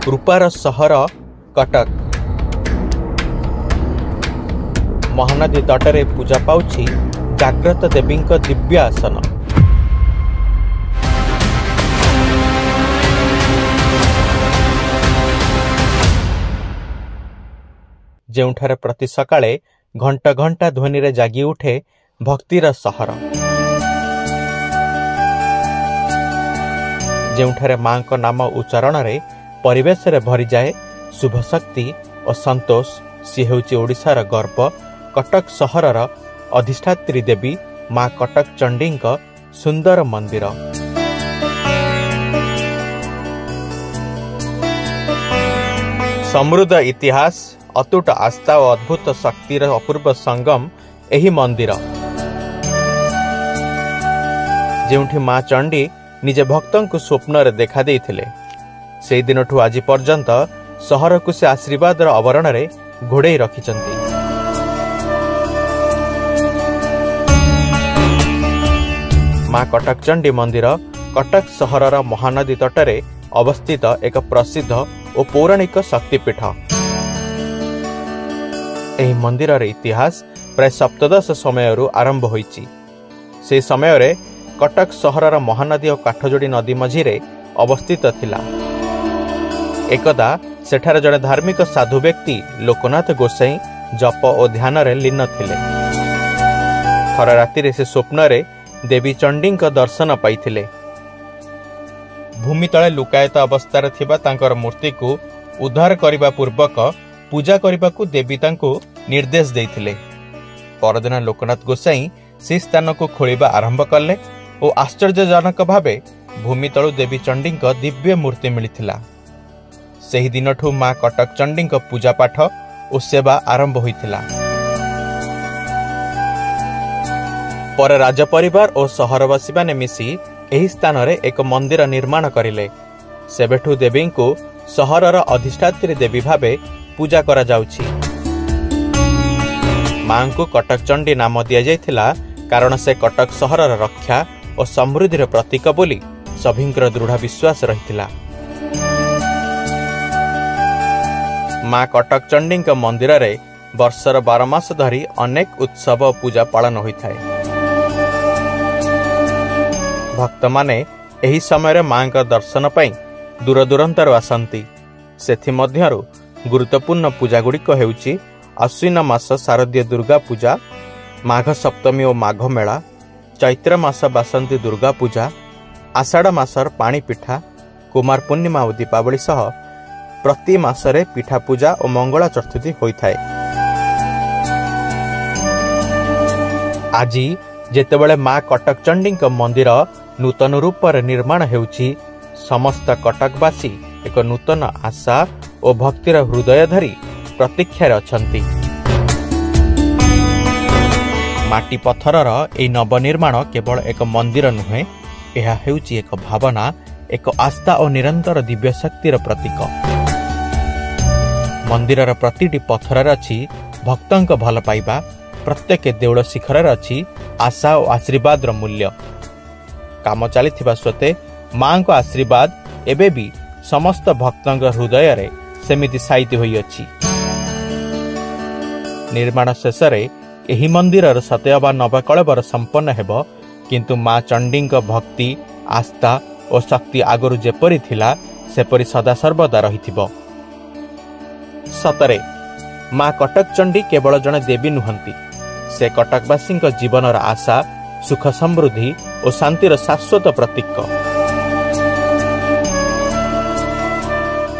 रूपार सहर कटक। महानदी तटरे पूजा पाउछि जाग्रत देवींक दिव्य आसन। जेउठारे प्रति सकाळे घंटा घंटा ध्वनि रे जागी उठे भक्तिर सहर। जेउठारे मां को नाम उच्चारण रे परिवेश रे भरी जाए शुभ शक्ति और संतोष। सी हेउछि ओडिशार गर्व कटक सहरर अधिष्ठात्री देवी मां कटक चंडींक सुंदर मंदिर। समृद्ध इतिहास, अतुट आस्था और अद्भुत शक्तिर अपूर्व संगम एही मंदिर। जेउठी मां चंडी निजे भक्तों को स्वप्न रे देखा देइथिले, से दिनठू आज पर्यंत सहर को से आशीर्वाद अवरण रे घोड़े रखिचंती। मां कटक चंडी मंदिर कटक सहरर महानदी तटरे अवस्थित एक प्रसिद्ध और पौराणिक शक्तिपीठ। एही मंदिर रे इतिहास प्राय सप्तदश समय आरंभ होईची। से समय रे कटक सहरर महानदी और काठजोड़ी नदी मझिरे अवस्थित थिला। एकदा सेठारे जड़े धार्मिक साधु व्यक्ति लोकनाथ गोसाई जप और ध्यान रे लीन थिले। थर राति रे से स्वप्न रे देवी चंडी दर्शन पाइथिले। भूमि तले लुकायित अवस्था थिबा तांकर मूर्ति को उद्धार करिबा पूर्वक पूजा करिबा को देवी तांको निर्देश देइथिले। परदिन लोकनाथ गोसाई से स्थान को खोलिबा आरंभ कले और आश्चर्यजनक भावे भूमि तलु देवी चंडी दिव्य मूर्ति मिलिथिला। सेही दिनठू मां कटक चंडी पूजा पाठ और सेवा आरंभ होइथिला। पर राज परिवार और सहरवासी माने मिसी एही स्थान रे एक मंदिर निर्माण करिले। सेबेठू देवी को सहरर अधिष्ठात्री देवी भावे पूजा करा जाउछि। मां को कटक चंडी नाम दिया जायथिला कारण से कटक सहरर रक्षा और समृद्धिर प्रतीक बोली सभिंकर दृढ़ विश्वास रहिथिला। मां कटक चंडी मंदिर रे वर्षर 12 मास धरी अनेक उत्सव और पूजा पालन होइथाय। भक्त माने एही समय रे मां का दर्शन पाई दूर दूरांतर आसंती। सेथि मध्यरु गुरुत्वपूर्ण पूजा गुड़िक हेउची आश्विन मास शारदीय दुर्गा पूजा, माघ सप्तमी और माघ मेला, चैत्र मास बासंती दुर्गा पूजा, आषाढ़ मासर पाणी पिठा, कुमार पूर्णिमा और दीपावली सह प्रति मासरे पिठा पूजा और मंगला चतुर्थी होइथाय। आजी जेतेबेले मां कटक चंडी मंदिर नूतन रूप निर्माण हेउची, समस्त कटकवासी एक नूतन आशा और भक्तिर हृदय धरी प्रतीक्षार अछंती। माटी पत्थरर एई नवनिर्माण केवल एक मंदिर नुहे, यह हेउची एक भावना, एक आस्था और निरंतर दिव्य शक्तिर प्रतीक। मंदिरर प्रतिटी पत्थर अच्छी भक्तों भल पाइबा, प्रत्येक देउल शिखर अच्छी आशा और आशीर्वाद मूल्य। काम चलिथिबा सत्वे मां को आशीर्वाद एबे भी समस्त भक्तों हृदय रे सेमिति साइति होई अछि। निर्माण शेष रे एही मंदिरर सत्यबा नवकळेबर संपन्न हेबो, किंतु मां चंडी भक्ति, आस्था और शक्ति आगरु जेपरि थिला सेपरि सदा सर्वदा रहिथिबो। सतरे मां कटक चंडी केवल जने देवी नुहंती, से कटकवासी जीवनर आशा, सुख समृद्धि और शांतिर शाश्वत प्रतीक।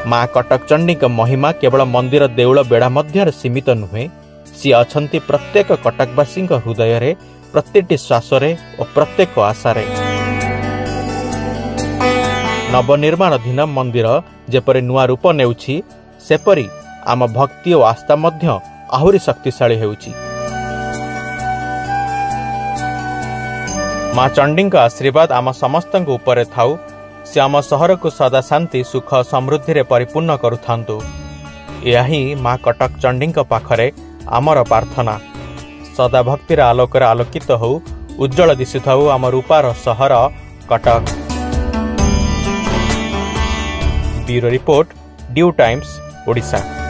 मां कटक चंडी महिमा केवल मंदिर देउल बेड़ा मध्य सीमित नुहे, सी अछंती प्रत्येक कटकवासी हृदय रे, प्रत्येकटी श्वासरे और प्रत्येक आशारे। नवनिर्माणाधीन मंदिर जेपरि नुआ रूप नेउछि, सेपरि आम भक्ति और आस्था मध्य आहुरी शक्तिशाली हेउछि। मां चंडी आशीर्वाद आम समस्त उपरे थाउ। से आम सहर को सदा शांति, सुख, समृद्धि रे परिपूर्ण करुथांतु। यही मां कटक चंडी पाखरे आमर प्रार्थना। सदा भक्तिर आलोकर आलोकित हो, उज्जवल दिशुथाउ आम रूपार सहर Cuttack. Bureau report, due times Odisha.